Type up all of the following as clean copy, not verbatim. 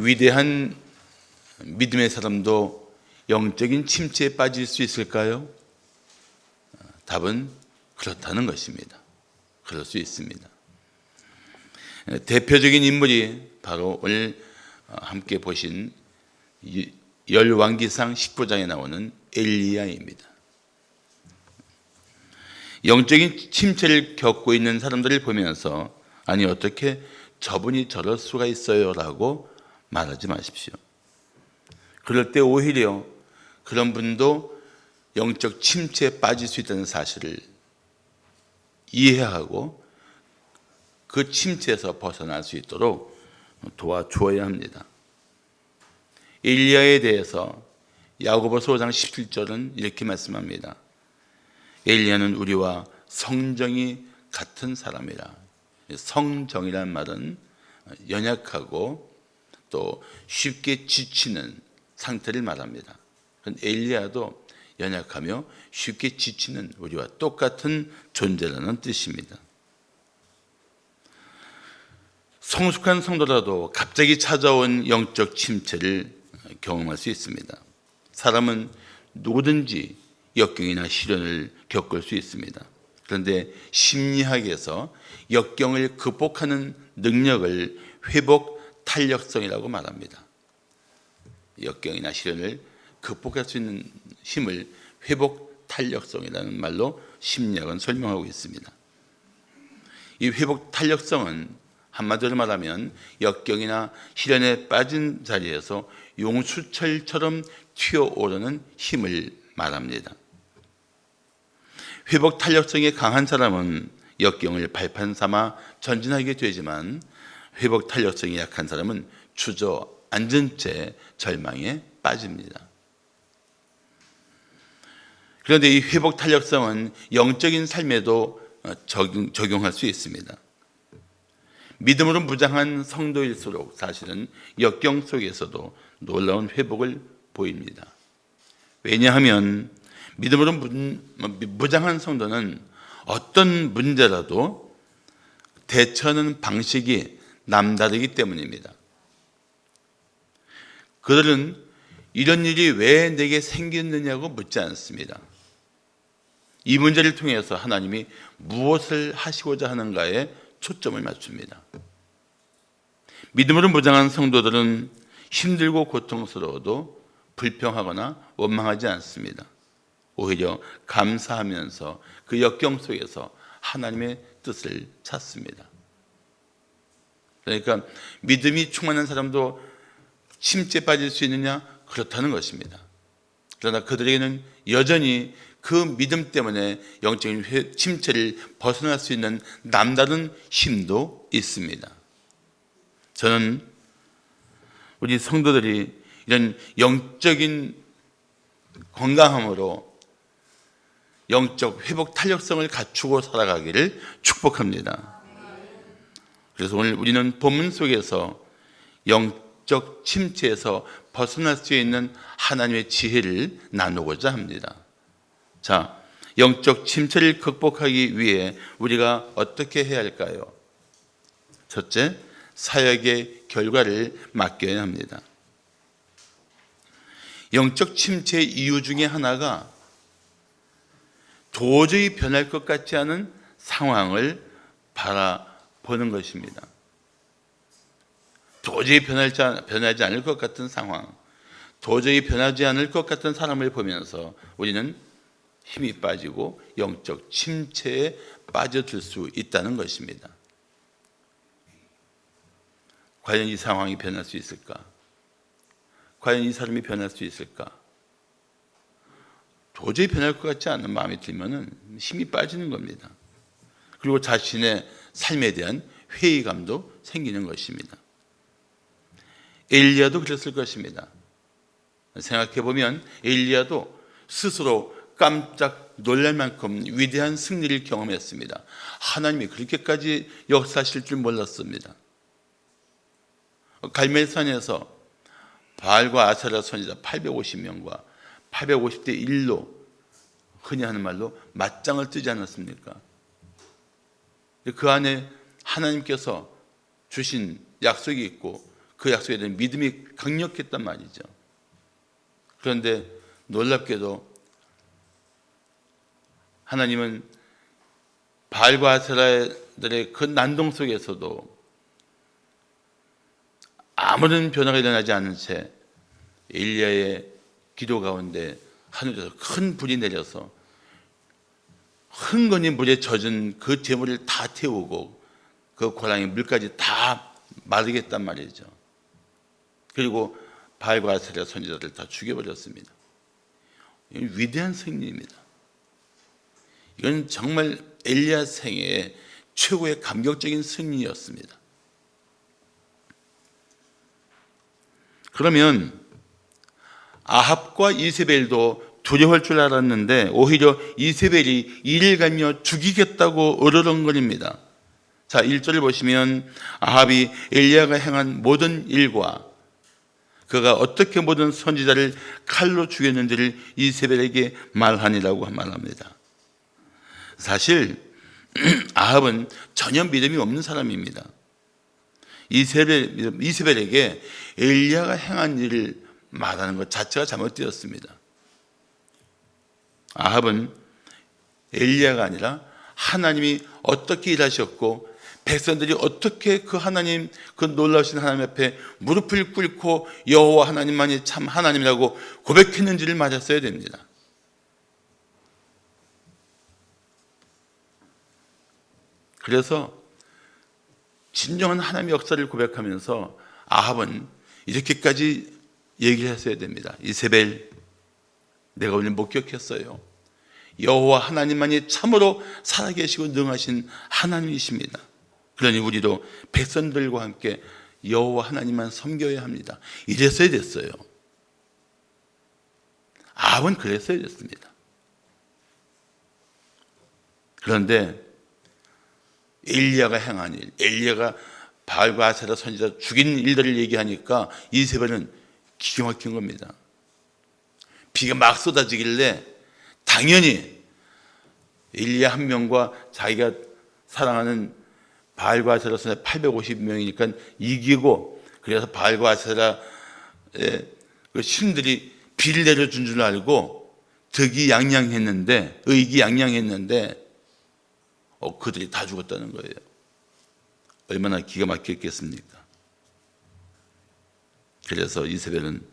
위대한 믿음의 사람도 영적인 침체에 빠질 수 있을까요? 답은 그렇다는 것입니다. 그럴 수 있습니다. 대표적인 인물이 바로 오늘 함께 보신 열왕기상 19장에 나오는 엘리야입니다. 영적인 침체를 겪고 있는 사람들을 보면서 아니 어떻게 저분이 저럴 수가 있어요 라고 말하지 마십시오. 그럴 때 오히려 그런 분도 영적 침체에 빠질 수 있다는 사실을 이해하고 그 침체에서 벗어날 수 있도록 도와주어야 합니다. 엘리야에 대해서 야고보서 5장 17절은 이렇게 말씀합니다. 엘리야는 우리와 성정이 같은 사람이라. 성정이란 말은 연약하고 또 쉽게 지치는 상태를 말합니다. 엘리야도 연약하며 쉽게 지치는 우리와 똑같은 존재라는 뜻입니다. 성숙한 성도라도 갑자기 찾아온 영적 침체를 경험할 수 있습니다. 사람은 누구든지 역경이나 시련을 겪을 수 있습니다. 그런데 심리학에서 역경을 극복하는 능력을 회복 탄력성이라고 말합니다. 역경이나 시련을 극복할 수 있는 힘을 회복 탄력성이라는 말로 심리학은 설명하고 있습니다. 이 회복 탄력성은 한마디로 말하면 역경이나 시련에 빠진 자리에서 용수철처럼 튀어오르는 힘을 말합니다. 회복 탄력성이 강한 사람은 역경을 발판 삼아 전진하게 되지만 회복 탄력성이 약한 사람은 주저앉은 채 절망에 빠집니다. 그런데 이 회복 탄력성은 영적인 삶에도 적용할 수 있습니다. 믿음으로 무장한 성도일수록 사실은 역경 속에서도 놀라운 회복을 보입니다. 왜냐하면 믿음으로 무장한 성도는 어떤 문제라도 대처하는 방식이 남다르기 때문입니다. 그들은 이런 일이 왜 내게 생겼느냐고 묻지 않습니다. 이 문제를 통해서 하나님이 무엇을 하시고자 하는가에 초점을 맞춥니다. 믿음으로 무장한 성도들은 힘들고 고통스러워도 불평하거나 원망하지 않습니다. 오히려 감사하면서 그 역경 속에서 하나님의 뜻을 찾습니다. 그러니까 믿음이 충만한 사람도 침체에 빠질 수 있느냐? 그렇다는 것입니다. 그러나 그들에게는 여전히 그 믿음 때문에 영적인 침체를 벗어날 수 있는 남다른 힘도 있습니다. 저는 우리 성도들이 이런 영적인 건강함으로 영적 회복 탄력성을 갖추고 살아가기를 축복합니다. 그래서 오늘 우리는 본문 속에서 영적 침체에서 벗어날 수 있는 하나님의 지혜를 나누고자 합니다. 자, 영적 침체를 극복하기 위해 우리가 어떻게 해야 할까요? 첫째, 사역의 결과를 맡겨야 합니다. 영적 침체의 이유 중에 하나가 도저히 변할 것 같지 않은 상황을 바라보는 것입니다. 도저히 변하지 않을 것 같은 상황, 도저히 변하지 않을 것 같은 사람을 보면서 우리는 힘이 빠지고 영적 침체에 빠져들 수 있다는 것입니다. 과연 이 상황이 변할 수 있을까? 과연 이 사람이 변할 수 있을까? 도저히 변할 것 같지 않은 마음이 들면 힘이 빠지는 겁니다. 그리고 자신의 삶에 대한 회의감도 생기는 것입니다. 엘리야도 그랬을 것입니다. 생각해보면 엘리야도 스스로 깜짝 놀랄 만큼 위대한 승리를 경험했습니다. 하나님이 그렇게까지 역사하실 줄 몰랐습니다. 갈멜산에서 바알과 아세라 선지자 850명과 850대 1로 흔히 하는 말로 맞짱을 뜨지 않았습니까? 그 안에 하나님께서 주신 약속이 있고 그 약속에 대한 믿음이 강력했단 말이죠. 그런데 놀랍게도 하나님은 바알과 아세라들의 그 난동 속에서도 아무런 변화가 일어나지 않은 채 엘리야의 기도 가운데 하늘에서 큰 불이 내려서 흥건히 물에 젖은 그 재물을 다 태우고 그 고랑의 물까지 다 마르겠단 말이죠. 그리고 바알과 아세라 선지자들 다 죽여버렸습니다. 위대한 승리입니다. 이건 정말 엘리야 생애의 최고의 감격적인 승리였습니다. 그러면 아합과 이세벨도 두려워할 줄 알았는데 오히려 이세벨이 이를 갈며 죽이겠다고 으르렁거립니다. 자, 1절을 보시면 아합이 엘리야가 행한 모든 일과 그가 어떻게 모든 선지자를 칼로 죽였는지를 이세벨에게 말하니라고 말합니다. 사실 아합은 전혀 믿음이 없는 사람입니다. 이세벨에게 엘리야가 행한 일을 말하는 것 자체가 잘못되었습니다. 아합은 엘리야가 아니라 하나님이 어떻게 일하셨고 백성들이 어떻게 그 하나님, 그 놀라우신 하나님 앞에 무릎을 꿇고 여호와 하나님만이 참 하나님이라고 고백했는지를 맞았어야 됩니다. 그래서 진정한 하나님의 역사를 고백하면서 아합은 이렇게까지 얘기를 했어야 됩니다. 이세벨, 내가 오늘 목격했어요. 여호와 하나님만이 참으로 살아계시고 능하신 하나님이십니다. 그러니 우리도 백성들과 함께 여호와 하나님만 섬겨야 합니다. 이랬어야 됐어요. 아합은 그랬어야 됐습니다. 그런데 엘리야가 행한 일, 엘리야가 바알과 아세라 선지자 죽인 일들을 얘기하니까 이세벨은 기가 막힌 겁니다. 비가 막 쏟아지길래 당연히 엘리야 한 명과 자기가 사랑하는 바알과 아세라 선지자 850명이니까 이기고, 그래서 바알과 아세라의 그 신들이 비를 내려준 줄 알고 의기양양했는데 그들이 다 죽었다는 거예요. 얼마나 기가 막혔겠습니까? 그래서 이세벨은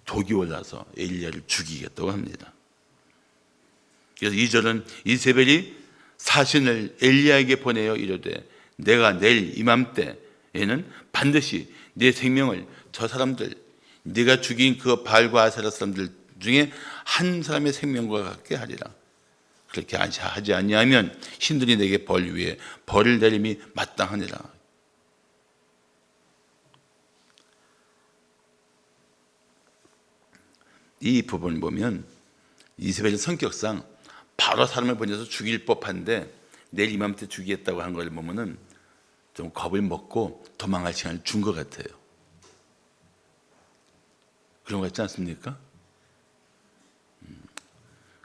독이 올라서 엘리야를 죽이겠다고 합니다. 그래서 2절은 이세벨이 사신을 엘리야에게 보내어 이르되 내가 내일 이맘때에는 반드시 네 생명을 저 사람들, 네가 죽인 그 바알과 아세라 사람들 중에 한 사람의 생명과 같게 하리라. 그렇게 하지 아니하면 신들이 내게 벌 위에 벌을 내림이 마땅하니라. 이 부분을 보면 이세벨의 성격상 바로 사람을 보내서 죽일 법한데 내일 이맘때 죽이겠다고 한 걸 보면은 좀 겁을 먹고 도망갈 시간을 준 것 같아요. 그런 것 같지 않습니까?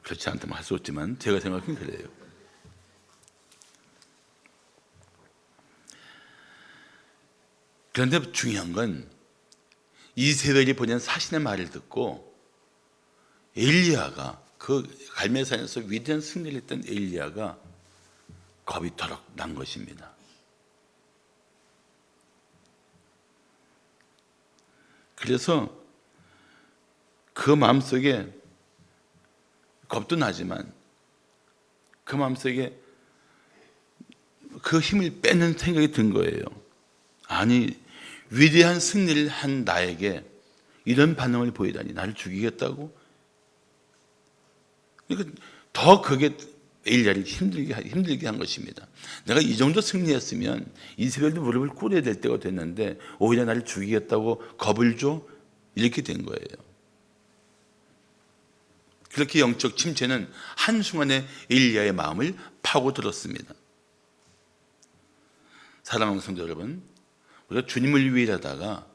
그렇지 않다면 할 수 없지만 제가 생각하면 그래요. 그런데 중요한 건 이세벨이 보낸 사신의 말을 듣고 엘리야가, 그 갈멜산에서 위대한 승리를 했던 엘리야가 겁이 터럭 난 것입니다. 그래서 그 마음속에 겁도 나지만 그 마음속에 그 힘을 빼는 생각이 든 거예요. 아니, 위대한 승리를 한 나에게 이런 반응을 보이다니, 나를 죽이겠다고? 그러니까 더 그게 엘리야를 힘들게 한 것입니다. 내가 이 정도 승리했으면 이세벨도 무릎을 꿇어야 될 때가 됐는데 오히려 나를 죽이겠다고 겁을 줘? 이렇게 된 거예요. 그렇게 영적 침체는 한순간에 엘리야의 마음을 파고들었습니다. 사랑하는 성도 여러분, 우리가 주님을 위해 일하다가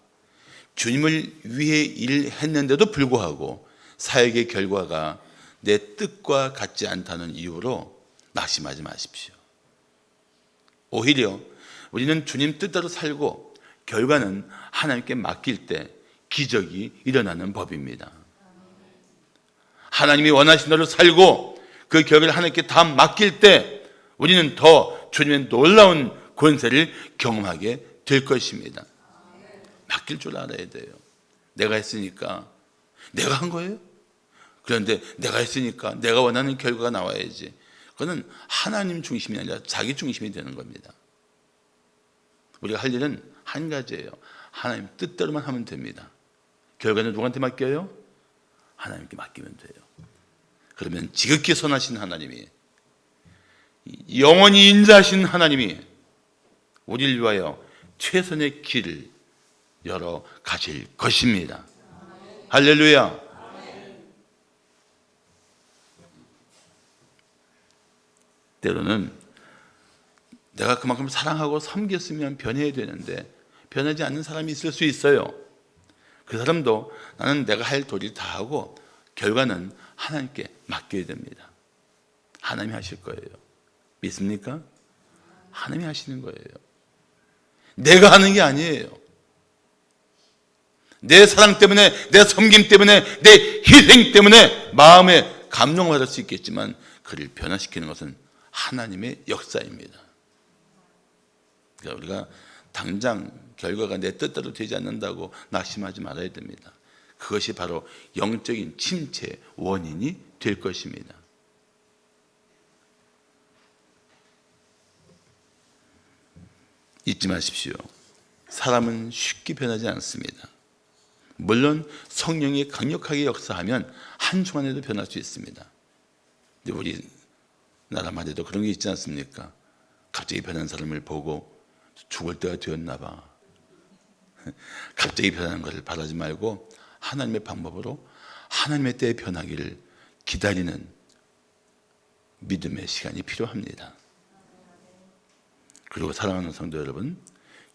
주님을 위해 일했는데도 불구하고 사역의 결과가 내 뜻과 같지 않다는 이유로 낙심하지 마십시오. 오히려 우리는 주님 뜻대로 살고 결과는 하나님께 맡길 때 기적이 일어나는 법입니다. 하나님이 원하신 대로 살고 그 결과를 하나님께 다 맡길 때 우리는 더 주님의 놀라운 권세를 경험하게 될 것입니다. 맡길 줄 알아야 돼요. 내가 했으니까 내가 한 거예요. 그런데 내가 했으니까 내가 원하는 결과가 나와야지. 그거는 하나님 중심이 아니라 자기 중심이 되는 겁니다. 우리가 할 일은 한 가지예요. 하나님 뜻대로만 하면 됩니다. 결과는 누구한테 맡겨요? 하나님께 맡기면 돼요. 그러면 지극히 선하신 하나님이, 영원히 인자하신 하나님이 우리를 위하여 최선의 길을 열어 가실 것입니다. 할렐루야. 때로는 내가 그만큼 사랑하고 섬겼으면 변해야 되는데 변하지 않는 사람이 있을 수 있어요. 그 사람도 나는 내가 할 도리를 다 하고 결과는 하나님께 맡겨야 됩니다. 하나님이 하실 거예요. 믿습니까? 하나님이 하시는 거예요. 내가 하는 게 아니에요. 내 사랑 때문에, 내 섬김 때문에, 내 희생 때문에 마음에 감동을 받을 수 있겠지만 그를 변화시키는 것은 하나님의 역사입니다. 그러니까 우리가 당장 결과가 내 뜻대로 되지 않는다고 낙심하지 말아야 됩니다. 그것이 바로 영적인 침체의 원인이 될 것입니다. 잊지 마십시오. 사람은 쉽게 변하지 않습니다. 물론 성령이 강력하게 역사하면 한순간에도 변할 수 있습니다. 근데 우리나라만 해도 그런 게 있지 않습니까? 갑자기 변한 사람을 보고 죽을 때가 되었나 봐. 갑자기 변하는 것을 바라지 말고 하나님의 방법으로 하나님의 때에 변하기를 기다리는 믿음의 시간이 필요합니다. 그리고 사랑하는 성도 여러분,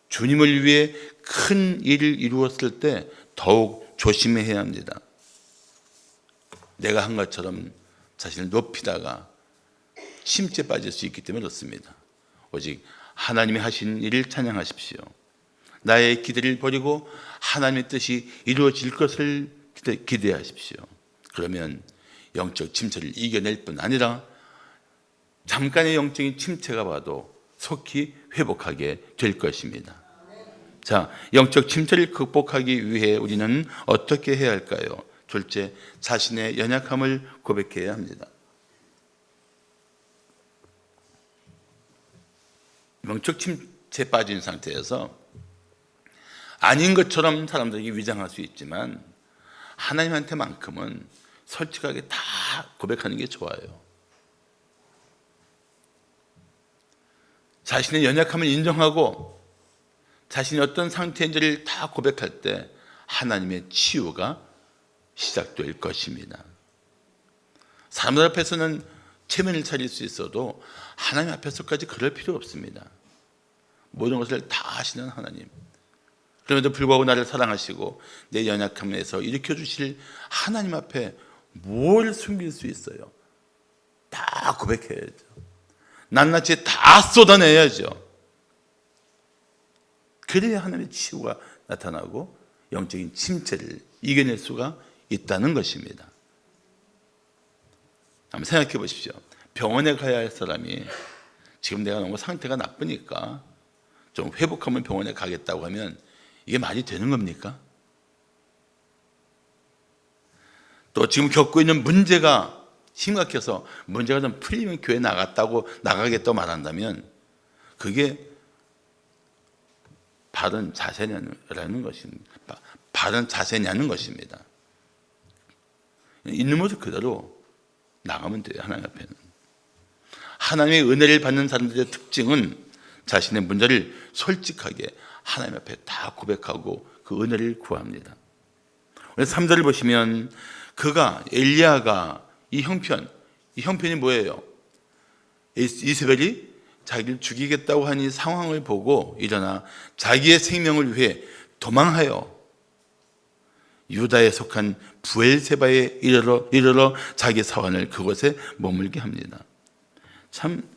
주님을 위해 큰 일을 이루었을 때 더욱 조심해야 합니다. 내가 한 것처럼 자신을 높이다가 침체에 빠질 수 있기 때문에 그렇습니다. 오직 하나님이 하신 일을 찬양하십시오. 나의 기대를 버리고 하나님의 뜻이 이루어질 것을 기대하십시오. 그러면 영적 침체를 이겨낼 뿐 아니라 잠깐의 영적인 침체가 와도 속히 회복하게 될 것입니다. 자, 영적 침체를 극복하기 위해 우리는 어떻게 해야 할까요? 둘째, 자신의 연약함을 고백해야 합니다. 영적 침체에 빠진 상태에서 아닌 것처럼 사람들에게 위장할 수 있지만 하나님한테만큼은 솔직하게 다 고백하는 게 좋아요. 자신의 연약함을 인정하고 자신이 어떤 상태인지를 다 고백할 때 하나님의 치유가 시작될 것입니다. 사람들 앞에서는 체면을 차릴 수 있어도 하나님 앞에서까지 그럴 필요 없습니다. 모든 것을 다 아시는 하나님, 그럼에도 불구하고 나를 사랑하시고 내 연약함에서 일으켜 주실 하나님 앞에 뭘 숨길 수 있어요? 다 고백해야죠. 낱낱이 다 쏟아내야죠. 그래야 하나님의 치유가 나타나고 영적인 침체를 이겨낼 수가 있다는 것입니다. 한번 생각해 보십시오. 병원에 가야 할 사람이 지금 내가 너무 상태가 나쁘니까 좀 회복하면 병원에 가겠다고 하면 이게 말이 되는 겁니까? 또 지금 겪고 있는 문제가 심각해서 문제가 좀 풀리면 교회 나가겠다고 말한다면 그게 바른 자세냐는 것입니다. 바른 자세냐는 것입니다. 있는 모습 그대로 나가면 돼요. 하나님 앞에는. 하나님의 은혜를 받는 사람들의 특징은 자신의 문제를 솔직하게 하나님 앞에 다 고백하고 그 은혜를 구합니다. 3절을 보시면 엘리야가 이 형편이 뭐예요? 이세벨이 자기를 죽이겠다고 하니 상황을 보고 일어나 자기의 생명을 위해 도망하여 유다에 속한 부엘세바에 이르러 자기 사환을 그곳에 머물게 합니다. 참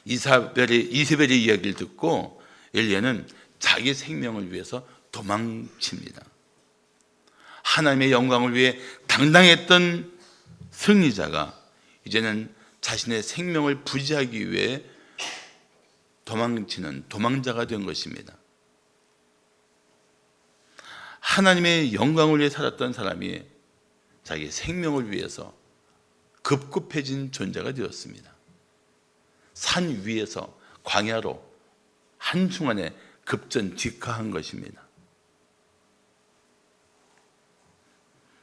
이세벨의 이야기를 듣고 엘리야는 자기 생명을 위해서 도망칩니다. 하나님의 영광을 위해 당당했던 승리자가 이제는 자신의 생명을 부지하기 위해 도망치는 도망자가 된 것입니다. 하나님의 영광을 위해 살았던 사람이 자기 생명을 위해서 급급해진 존재가 되었습니다. 산 위에서 광야로 한순간에 급전직하한 것입니다.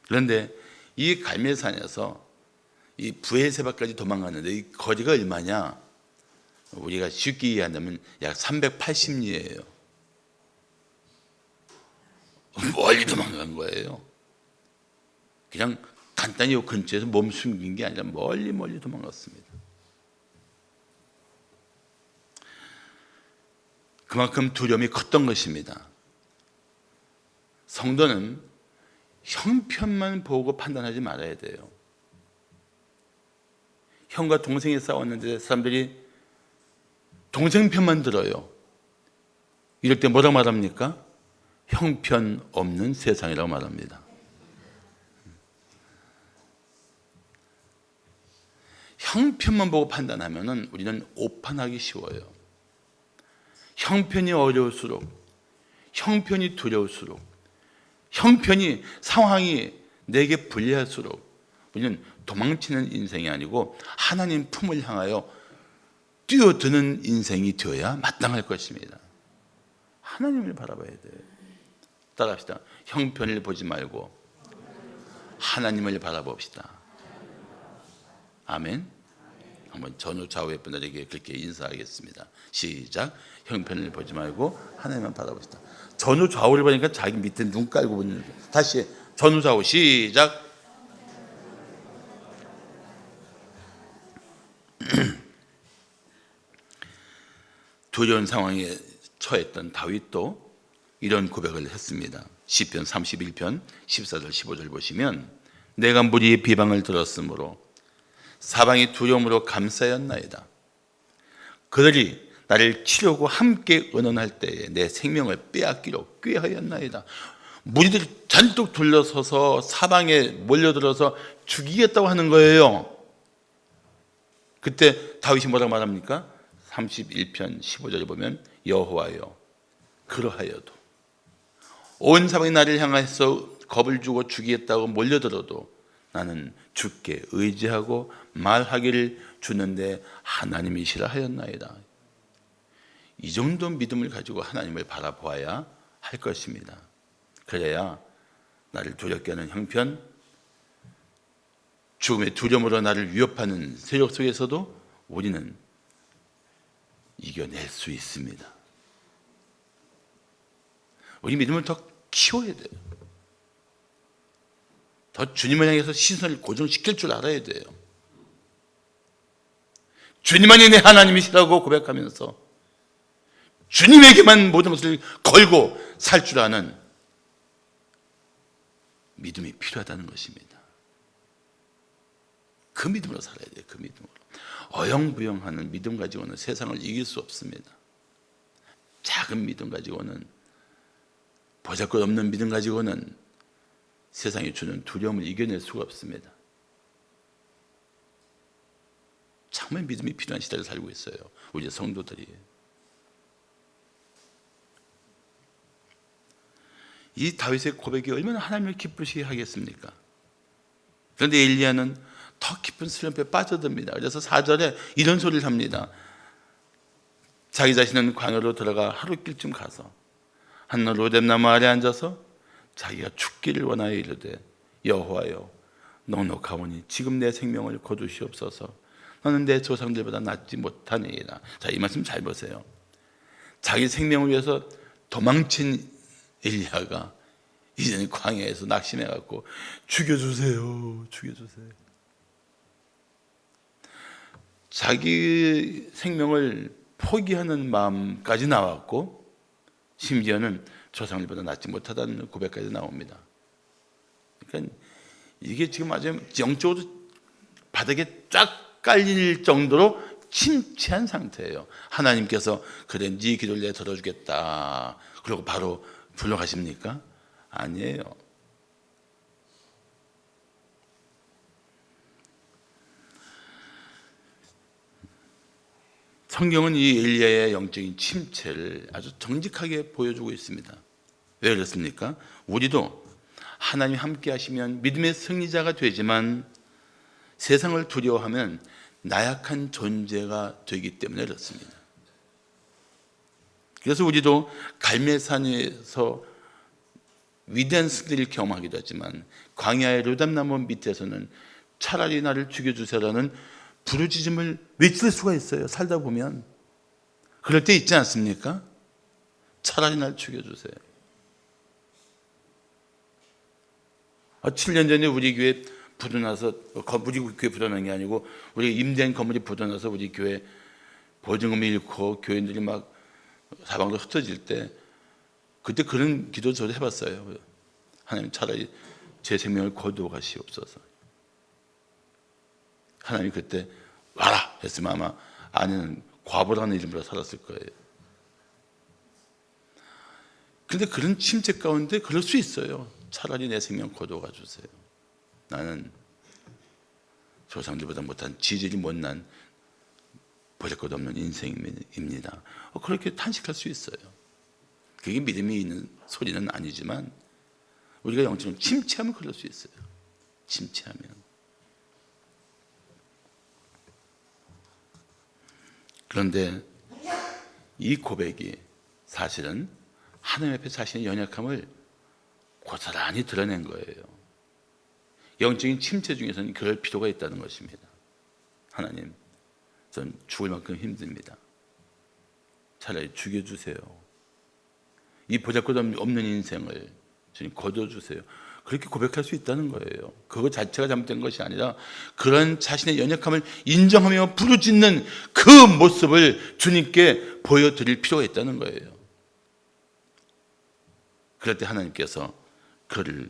그런데 이 갈멜산에서 이 브에세바까지 도망갔는데 이 거리가 얼마냐? 우리가 쉽게 이해한다면 약 380리예요. 멀리 도망간 거예요. 그냥 간단히 이 근처에서 몸 숨긴 게 아니라 멀리 도망갔습니다. 그만큼 두려움이 컸던 것입니다. 성도는 형편만 보고 판단하지 말아야 돼요. 형과 동생이 싸웠는데 사람들이 동생 편만 들어요. 이럴 때 뭐라고 말합니까? 형편 없는 세상이라고 말합니다. 형편만 보고 판단하면 우리는 오판하기 쉬워요. 형편이 어려울수록, 형편이 두려울수록, 형편이 상황이 내게 불리할수록 우리는 도망치는 인생이 아니고 하나님 품을 향하여 뛰어드는 인생이 되어야 마땅할 것입니다. 하나님을 바라봐야 돼요. 따라합시다. 형편을 보지 말고 하나님을 바라봅시다. 아멘. 한번 전후 좌우의 분들에게 그렇게 인사하겠습니다. 시작. 형편을 보지 말고 하나님만 바라봅시다. 전후 좌우를 보니까 자기 밑에 눈 깔고 보는. 다시 전후 좌우 시작. 두려운 상황에 처했던 다윗도 이런 고백을 했습니다. 시편 31편 14절 15절 보시면 내가 무리의 비방을 들었으므로 사방이 두려움으로 감싸였나이다. 그들이 나를 치려고 함께 의논할 때에 내 생명을 빼앗기로 꾀하였나이다. 무리들이 잔뜩 둘러서서 사방에 몰려들어서 죽이겠다고 하는 거예요. 그때 다윗이 뭐라고 말합니까? 31편 15절에 보면 여호와여 그러하여도 온 사방이 나를 향해서 겁을 주고 죽이겠다고 몰려들어도 나는 주께 의지하고 말하기를 주는데 하나님이시라 하였나이다. 이 정도 믿음을 가지고 하나님을 바라보아야 할 것입니다. 그래야 나를 두렵게 하는 형편, 죽음의 두려움으로 나를 위협하는 세력 속에서도 우리는 이겨낼 수 있습니다. 우리 믿음을 더 키워야 돼요. 더 주님을 향해서 시선을 고정시킬 줄 알아야 돼요. 주님만이 내 하나님이시라고 고백하면서 주님에게만 모든 것을 걸고 살 줄 아는 믿음이 필요하다는 것입니다. 그 믿음으로 살아야 돼요. 그 믿음으로. 어영부영하는 믿음 가지고는 세상을 이길 수 없습니다. 작은 믿음 가지고는, 보잘것없는 믿음 가지고는 세상이 주는 두려움을 이겨낼 수가 없습니다. 정말 믿음이 필요한 시대를 살고 있어요. 우리 성도들이. 이 다윗의 고백이 얼마나 하나님을 기쁘시게 하겠습니까? 그런데 엘리야는 더 깊은 슬럼프에 빠져듭니다. 그래서 4절에 이런 소리를 합니다. 자기 자신은 광야로 들어가 하룻길쯤 가서 한 로뎀나무 아래 앉아서 자기가 죽기를 원하여 이르되 여호와여 넉넉하오니 지금 내 생명을 거두시옵소서. 너는 내 조상들보다 낫지 못하니이다. 자, 이 말씀 잘 보세요. 자기 생명을 위해서 도망친 엘리야가 이제는 광야에서 낙심해갖고 죽여주세요. 자기 생명을 포기하는 마음까지 나왔고 심지어는 조상들보다 낫지 못하다는 고백까지 나옵니다. 그러니까 이게 지금 아주 영적으로 바닥에 쫙 깔릴 정도로 침체한 상태예요. 하나님께서 그래 네 기도를 내가 들어주겠다 그러고 바로 불러가십니까? 아니에요. 성경은 이 엘리야의 영적인 침체를 아주 정직하게 보여주고 있습니다. 왜 그렇습니까? 우리도 하나님 함께 하시면 믿음의 승리자가 되지만 세상을 두려워하면 나약한 존재가 되기 때문에 그렇습니다. 그래서 우리도 갈멜산에서 위대한 승리를 경험하기도 하지만 광야의 르담나무 밑에서는 차라리 나를 죽여주세요라는 부르짖음을 외칠 수가 있어요. 살다 보면 그럴 때 있지 않습니까? 차라리 날 죽여주세요. 7년 전에 우리 교회 부도나서, 우리 교회 부도난 게 아니고 우리 임대한 건물이 부도나서 우리 교회 보증금을 잃고 교인들이 막 사방으로 흩어질 때 그때 그런 기도 저도 해봤어요. 하나님 차라리 제 생명을 거두어 가시옵소서. 하나님 그때 와라 했으면 아마 아내는 과부라는 이름으로 살았을 거예요. 그런데 그런 침체 가운데 그럴 수 있어요. 차라리 내 생명 거두어 가주세요. 나는 조상들보다 못한 지질이 못난 보잘것없는 인생입니다. 그렇게 탄식할 수 있어요. 그게 믿음이 있는 소리는 아니지만 우리가 영적으로 침체하면 그럴 수 있어요. 침체하면. 그런데 이 고백이 사실은 하나님 앞에 자신의 연약함을 고스란히 드러낸 거예요. 영적인 침체 중에서는 그럴 필요가 있다는 것입니다. 하나님, 전 죽을 만큼 힘듭니다. 차라리 죽여주세요. 이 보잘것없는 인생을 주님 거둬주세요. 그렇게 고백할 수 있다는 거예요. 그거 자체가 잘못된 것이 아니라 그런 자신의 연약함을 인정하며 부르짖는 그 모습을 주님께 보여드릴 필요가 있다는 거예요. 그럴 때 하나님께서 그를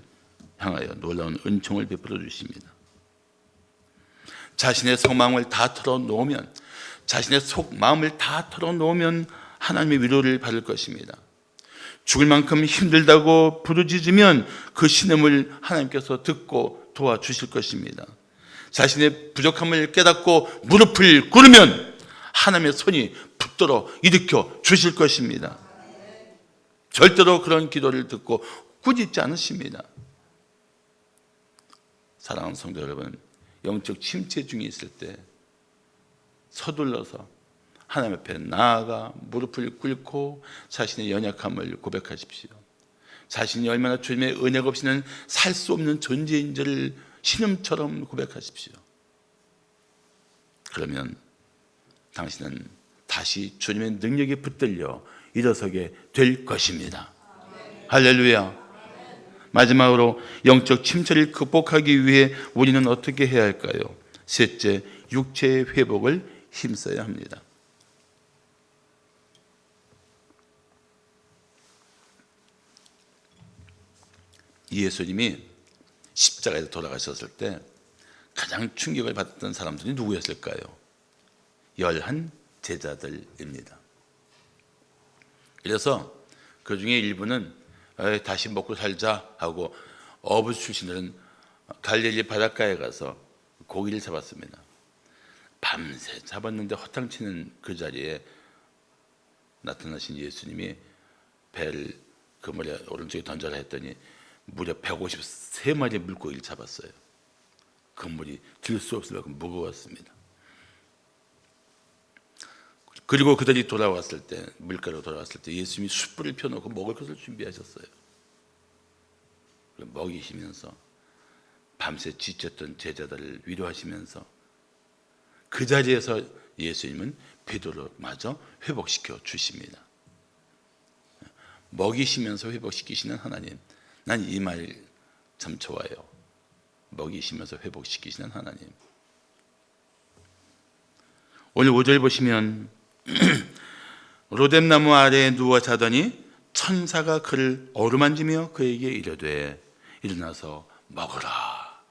향하여 놀라운 은총을 베풀어 주십니다. 자신의 속마음을 다 털어놓으면, 자신의 속마음을 다 털어놓으면 하나님의 위로를 받을 것입니다. 죽을 만큼 힘들다고 부르짖으면 그 신음을 하나님께서 듣고 도와주실 것입니다. 자신의 부족함을 깨닫고 무릎을 꿇으면 하나님의 손이 붙들어 일으켜 주실 것입니다. 절대로 그런 기도를 듣고 꾸짖지 않으십니다. 사랑하는 성도 여러분, 영적 침체 중에 있을 때 서둘러서 하나님 앞에 나아가 무릎을 꿇고 자신의 연약함을 고백하십시오. 자신이 얼마나 주님의 은혜가 없이는 살 수 없는 존재인지를 신음처럼 고백하십시오. 그러면 당신은 다시 주님의 능력에 붙들려 일어서게 될 것입니다. 할렐루야. 마지막으로 영적 침체를 극복하기 위해 우리는 어떻게 해야 할까요? 셋째, 육체의 회복을 힘써야 합니다. 예수님이 십자가에서 돌아가셨을 때 가장 충격을 받았던 사람들이 누구였을까요? 11 제자들입니다. 그래서 그 중에 일부는 다시 먹고 살자 하고 어부 출신들은 갈릴리 바닷가에 가서 고기를 잡았습니다. 밤새 잡았는데 허탕치는 그 자리에 나타나신 예수님이 배를 그물에 오른쪽에 던져라 했더니 무려 153마리의 물고기를 잡았어요. 그물이 들 수 없을 만큼 무거웠습니다. 그리고 그들이 돌아왔을 때, 물가로 돌아왔을 때 예수님이 숯불을 펴놓고 먹을 것을 준비하셨어요. 먹이시면서 밤새 지쳤던 제자들을 위로하시면서 그 자리에서 예수님은 베드로마저 회복시켜 주십니다. 먹이시면서 회복시키시는 하나님, 난 이 말 참 좋아요. 먹이시면서 회복시키시는 하나님. 오늘 5절 보시면 로뎀나무 아래에 누워 자더니 천사가 그를 어루만지며 그에게 이르되 일어나서 먹으라.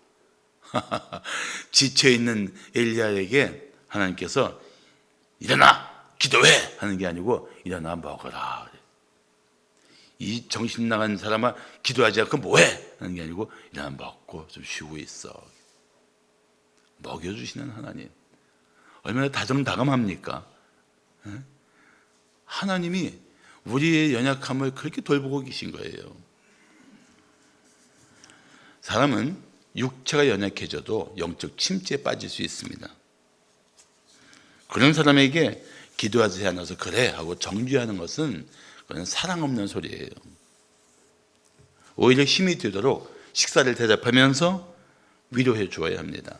지쳐있는 엘리야에게 하나님께서 일어나 기도해 하는 게 아니고 일어나 먹어라. 이 정신 나간 사람아 기도하지 않고 뭐해 하는 게 아니고 일어나 먹고 좀 쉬고 있어. 먹여주시는 하나님 얼마나 다정다감합니까? 하나님이 우리의 연약함을 그렇게 돌보고 계신 거예요. 사람은 육체가 연약해져도 영적 침체에 빠질 수 있습니다. 그런 사람에게 기도하지 않아서 그래 하고 정죄하는 것은 그건 사랑 없는 소리예요. 오히려 힘이 되도록 식사를 대접하면서 위로해 주어야 합니다.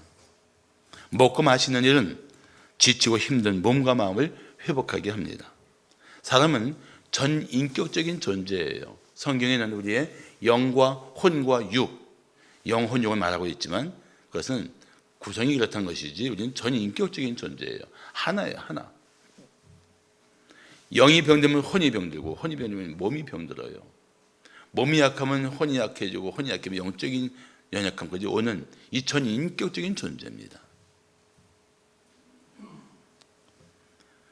먹고 마시는 일은 지치고 힘든 몸과 마음을 회복하게 합니다. 사람은 전 인격적인 존재예요. 성경에는 우리의 영과 혼과 육, 영, 혼, 육을 말하고 있지만 그것은 구성이 그렇다는 것이지 우리는 전 인격적인 존재예요. 하나예요, 하나. 영이 병들면 혼이 병들고 혼이 병들면 몸이 병들어요. 몸이 약하면 혼이 약해지고 혼이 약하면 영적인 연약함까지 오는 이 전 인격적인 존재입니다.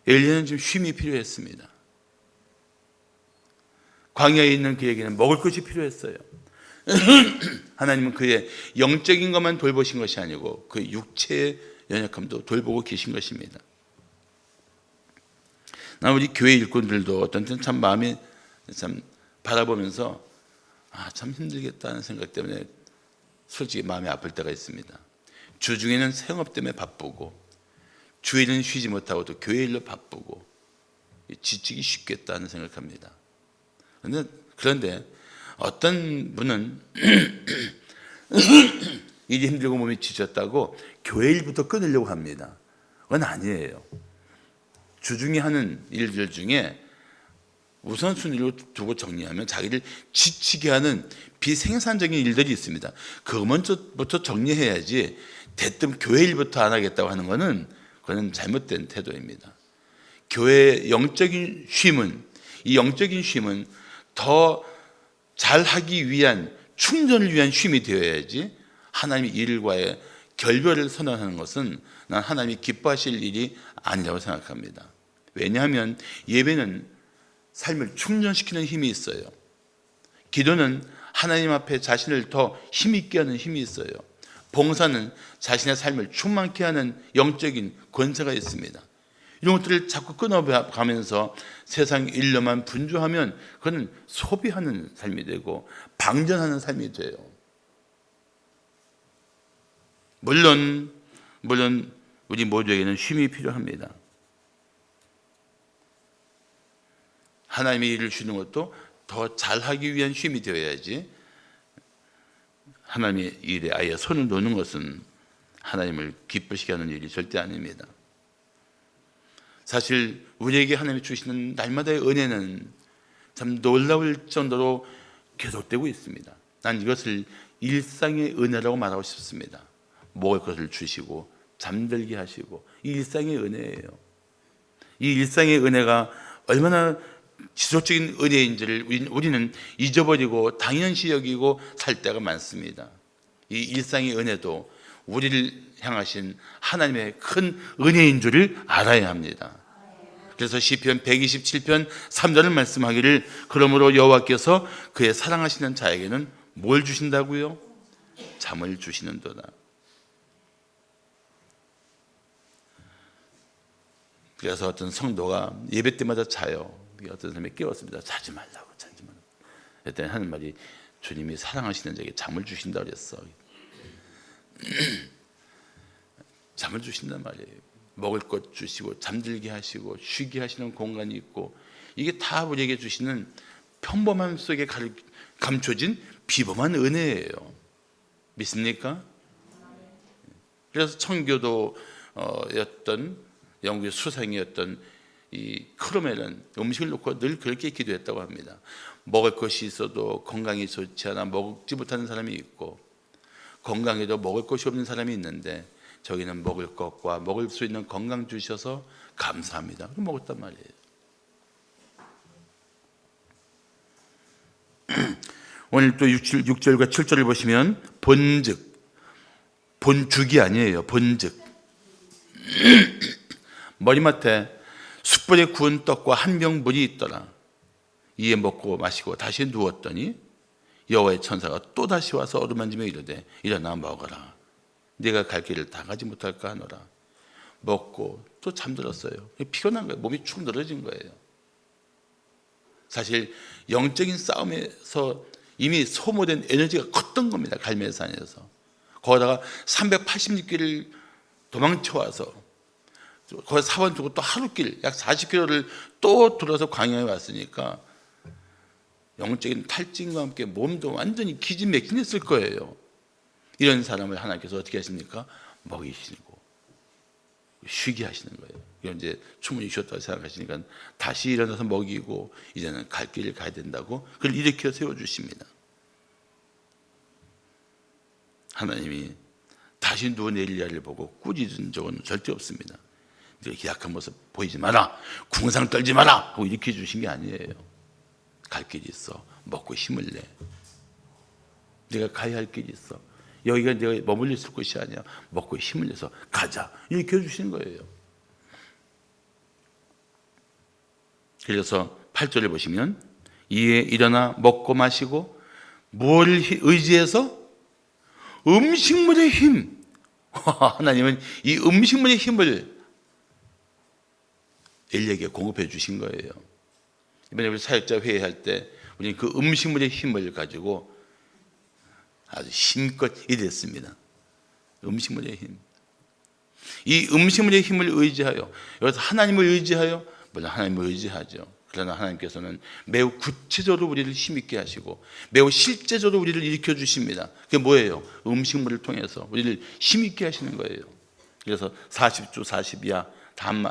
엘리야는 좀 쉼이 필요했습니다. 광야에 있는 그에게는 먹을 것이 필요했어요. 하나님은 그의 영적인 것만 돌보신 것이 아니고 그 육체의 연약함도 돌보고 계신 것입니다. 나 우리 교회 일꾼들도 어떤 때는 참 마음이 참 바라보면서 참 힘들겠다는 생각 때문에 솔직히 마음이 아플 때가 있습니다. 주중에는 생업 때문에 바쁘고 주일은 쉬지 못하고 또 교회 일로 바쁘고 지치기 쉽겠다는 생각합니다. 그런데 어떤 분은 일이 힘들고 몸이 지쳤다고 교회 일부터 끊으려고 합니다. 그건 아니에요. 주중에 하는 일들 중에 우선순위로 두고 정리하면 자기를 지치게 하는 비생산적인 일들이 있습니다. 그거 먼저부터 정리해야지 대뜸 교회 일부터 안 하겠다고 하는 것은 그건 잘못된 태도입니다. 교회의 영적인 쉼은 이 영적인 쉼은 더 잘하기 위한 충전을 위한 쉼이 되어야지 하나님의 일과의 결별을 선언하는 것은 난 하나님이 기뻐하실 일이 아니라고 생각합니다. 왜냐하면 예배는 삶을 충전시키는 힘이 있어요. 기도는 하나님 앞에 자신을 더 힘있게 하는 힘이 있어요. 봉사는 자신의 삶을 충만케 하는 영적인 권세가 있습니다. 이런 것들을 자꾸 끊어가면서 세상 일로만 분주하면 그건 소비하는 삶이 되고 방전하는 삶이 돼요. 물론 우리 모두에게는 쉼이 필요합니다. 하나님의 일을 쉬는 것도 더 잘하기 위한 쉼이 되어야지 하나님의 일에 아예 손을 놓는 것은 하나님을 기쁘시게 하는 일이 절대 아닙니다. 사실 우리에게 하나님이 주시는 날마다의 은혜는 참 놀라울 정도로 계속되고 있습니다. 난 이것을 일상의 은혜라고 말하고 싶습니다. 먹을 것을 주시고 잠들게 하시고 이 일상의 은혜예요. 이 일상의 은혜가 얼마나 지속적인 은혜인지를 우리는 잊어버리고 당연시 여기고 살 때가 많습니다. 이 일상의 은혜도 우리를 향하신 하나님의 큰 은혜인 줄을 알아야 합니다. 그래서 시편 127편 3절을 말씀하기를 그러므로 여호와께서 그의 사랑하시는 자에게는 뭘 주신다고요? 잠을 주시는도다. 그래서 어떤 성도가 예배 때마다 자요. 어떤 사람이 깨웠습니다. 자지 말라고. 그랬더니 하는 말이 주님이 사랑하시는 자에게 잠을 주신다 그랬어. 잠을 주신단 말이에요. 먹을 것 주시고 잠들게 하시고 쉬게 하시는 공간이 있고 이게 다 우리에게 주시는 평범함 속에 감춰진 비범한 은혜예요. 믿습니까? 그래서 청교도였던 영국의 수상이었던 이 크로멜은 음식을 놓고 늘 그렇게 기도했다고 합니다. 먹을 것이 있어도 건강이 좋지 않아 먹지 못하는 사람이 있고 건강에도 먹을 것이 없는 사람이 있는데 저기는 먹을 것과 먹을 수 있는 건강 주셔서 감사합니다. 그럼 먹었단 말이에요. 오늘 또 6절과 7절을 보시면 본죽이 아니에요. 본즉 머리맡에 숯불에 구운 떡과 한 병 물이 있더라. 이에 먹고 마시고 다시 누웠더니 여호와의 천사가 또 다시 와서 어루만지며 이르되 일어나 먹어라. 네가 갈 길을 다 가지 못할까 하노라. 먹고 또 잠들었어요. 피곤한 거예요. 몸이 축 늘어진 거예요. 사실 영적인 싸움에서 이미 소모된 에너지가 컸던 겁니다. 갈멜산에서. 거기다가 386길을 도망쳐와서 거기 사원 두고 또 하루길 약 40km를 또 돌아서 광야에 왔으니까 영적인 탈진과 함께 몸도 완전히 기진맥진했을 거예요. 이런 사람을 하나님께서 어떻게 하십니까? 먹이시고 쉬게 하시는 거예요. 이건 이제 충분히 쉬었다고 생각하시니까 다시 일어나서 먹이고 이제는 갈 길을 가야 된다고 그걸 일으켜 세워주십니다. 하나님이 다시 누운 엘리야를 보고 꾸짖은 적은 절대 없습니다. 이렇게 약한 모습 보이지 마라, 궁상 떨지 마라 하고 일으켜 주신 게 아니에요. 갈 길이 있어. 먹고 힘을 내. 내가 가야 할 길이 있어. 여기가 내가 머물러 있을 곳이 아니야. 먹고 힘을 내서 가자. 이렇게 해주시는 거예요. 그래서 8절을 보시면 이에 일어나 먹고 마시고 무엇을 의지해서? 음식물의 힘. 하나님은 이 음식물의 힘을 엘리야에게 공급해 주신 거예요. 이번에 우리 사역자 회의할 때 우리는 그 음식물의 힘을 가지고 아주 힘껏 일했습니다. 음식물의 힘. 이 음식물의 힘을 의지하여, 여기서 하나님을 의지하여, 물론 하나님을 의지하죠. 그러나 하나님께서는 매우 구체적으로 우리를 힘있게 하시고 매우 실제적으로 우리를 일으켜 주십니다. 그게 뭐예요? 음식물을 통해서 우리를 힘있게 하시는 거예요. 그래서 40주 40이야.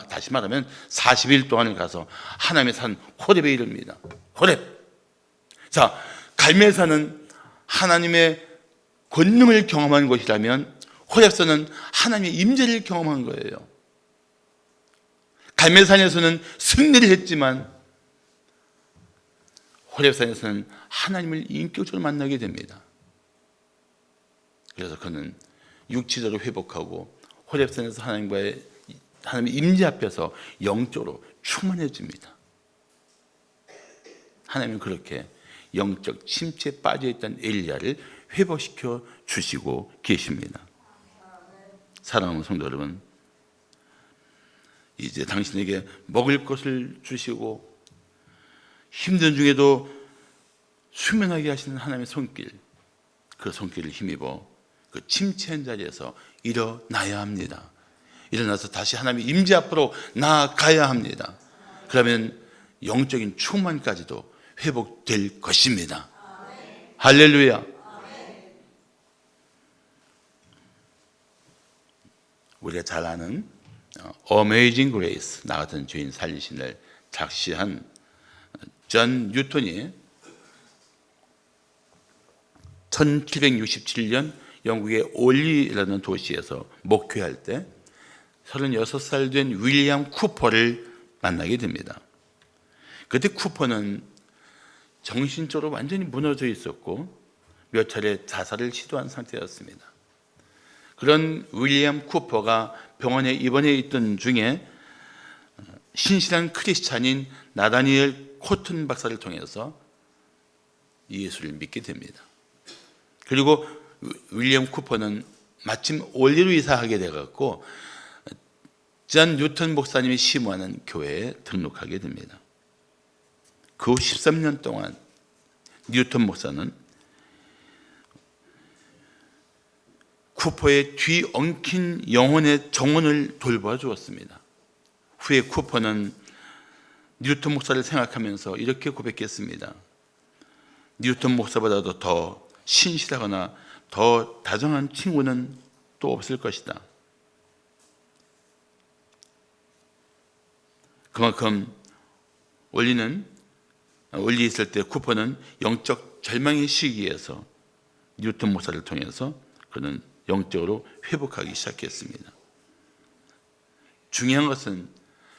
다시 말하면 40일 동안을 가서 하나님의 산 호렙에 이릅니다. 호렙. 자, 갈멜산은 하나님의 권능을 경험한 곳이라면 호렙산은 하나님의 임재를 경험한 거예요. 갈멜산에서는 승리를 했지만 호렙산에서는 하나님을 인격적으로 만나게 됩니다. 그래서 그는 육체적으로 회복하고 호렙산에서 하나님의 임재 앞에서 영적으로 충만해집니다. 하나님은 그렇게 영적 침체에 빠져있던 엘리야를 회복시켜 주시고 계십니다. 사랑하는 성도 여러분, 이제 당신에게 먹을 것을 주시고 힘든 중에도 수면하게 하시는 하나님의 손길, 그 손길을 힘입어 그 침체한 자리에서 일어나야 합니다. 일어나서 다시 하나님의 임재 앞으로 나아가야 합니다. 그러면 영적인 충만까지도 회복될 것입니다. 할렐루야. 우리가 잘 아는 Amazing Grace, 나 같은 죄인 살리신을 작시한 존 뉴턴이 1767년 영국의 올리라는 도시에서 목회할 때 36살 된 윌리엄 쿠퍼를 만나게 됩니다. 그때 쿠퍼는 정신적으로 완전히 무너져 있었고 몇 차례 자살을 시도한 상태였습니다. 그런 윌리엄 쿠퍼가 병원에 입원해 있던 중에 신실한 크리스찬인 나다니엘 코튼 박사를 통해서 예수를 믿게 됩니다. 그리고 윌리엄 쿠퍼는 마침 올리로 이사하게 돼갖고 존 뉴턴 목사님이 심호하는 교회에 등록하게 됩니다. 그 후 13년 동안 뉴턴 목사는 쿠퍼의 뒤엉킨 영혼의 정원을 돌봐 주었습니다. 후에 쿠퍼는 뉴턴 목사를 생각하면서 이렇게 고백했습니다. 뉴턴 목사보다도 더 신실하거나 더 다정한 친구는 또 없을 것이다. 그만큼 올리 있을 때 쿠퍼는 영적 절망의 시기에서 뉴턴 목사를 통해서 그는 영적으로 회복하기 시작했습니다. 중요한 것은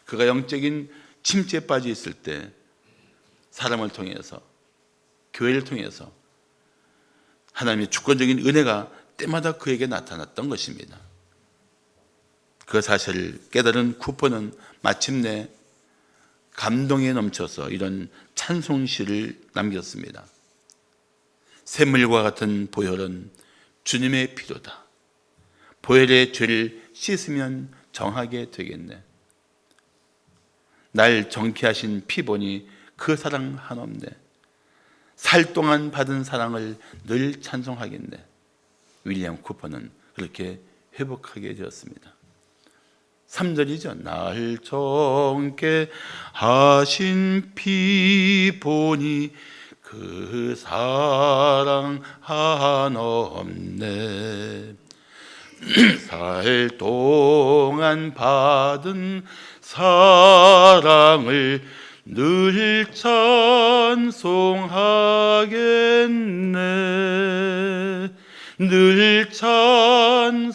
그가 영적인 침체에 빠져 있을 때 사람을 통해서, 교회를 통해서 하나님의 주권적인 은혜가 때마다 그에게 나타났던 것입니다. 그 사실을 깨달은 쿠퍼는 마침내 감동에 넘쳐서 이런 찬송시를 남겼습니다. 샘물과 같은 보혈은 주님의 피로다. 보혈의 죄를 씻으면 정하게 되겠네. 날 정케 하신 피 보니 그 사랑 한없네. 살 동안 받은 사랑을 늘 찬송하겠네. 윌리엄 쿠퍼는 그렇게 회복하게 되었습니다. 3절이죠. 날 정케 하신 피 보니 그 사랑 한없네. 살 동안 받은 사랑을 늘 찬송하겠네. 늘 찬송하겠네.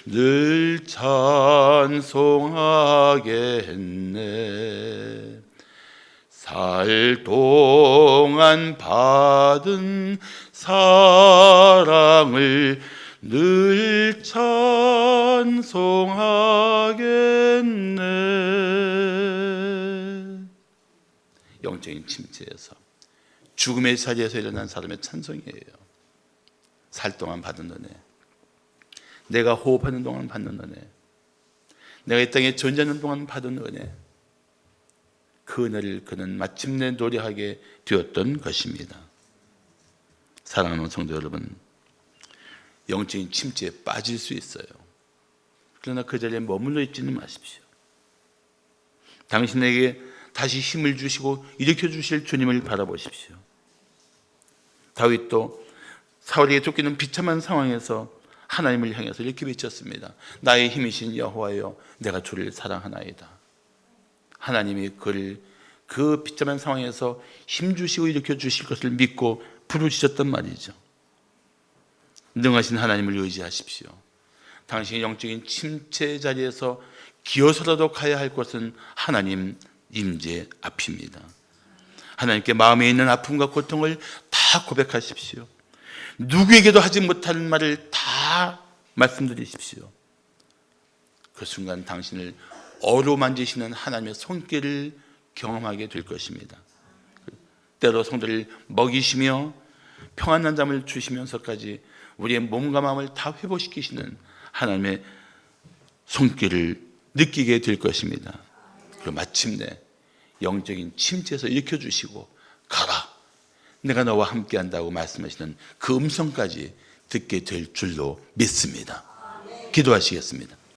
늘 찬송하겠네. 살 동안 받은 사랑을 늘 찬송하겠네. 영적인 침체에서, 죽음의 자리에서 일어난 사람의 찬송이에요. 살 동안 받은 은혜, 내가 호흡하는 동안 받는 은혜, 내가 이 땅에 존재하는 동안 받은 은혜, 그 은혜를 그는 마침내 노래하게 되었던 것입니다. 사랑하는 성도 여러분, 영적인 침체에 빠질 수 있어요. 그러나 그 자리에 머물러 있지는 마십시오. 당신에게 다시 힘을 주시고 일으켜 주실 주님을 바라보십시오. 다윗도 사울에게 쫓기는 비참한 상황에서 하나님을 향해서 이렇게 외쳤습니다. 나의 힘이신 여호와여, 내가 주를 사랑하나이다. 하나님이 그를 그 비참한 상황에서 힘주시고 일으켜 주실 것을 믿고 부르셨단 말이죠. 능하신 하나님을 의지하십시오. 당신의 영적인 침체 자리에서 기어서라도 가야 할 곳은 하나님 임재 앞입니다. 하나님께 마음에 있는 아픔과 고통을 다 고백하십시오. 누구에게도 하지 못하는 말을 다 말씀드리십시오. 그 순간 당신을 어루만지시는 하나님의 손길을 경험하게 될 것입니다. 때로 성도를 먹이시며 평안한 잠을 주시면서까지 우리의 몸과 마음을 다 회복시키시는 하나님의 손길을 느끼게 될 것입니다. 그리고 마침내 영적인 침체에서 일으켜주시고 가라, 내가 너와 함께한다고 말씀하시는 그 음성까지 듣게 될 줄로 믿습니다. 기도하시겠습니다.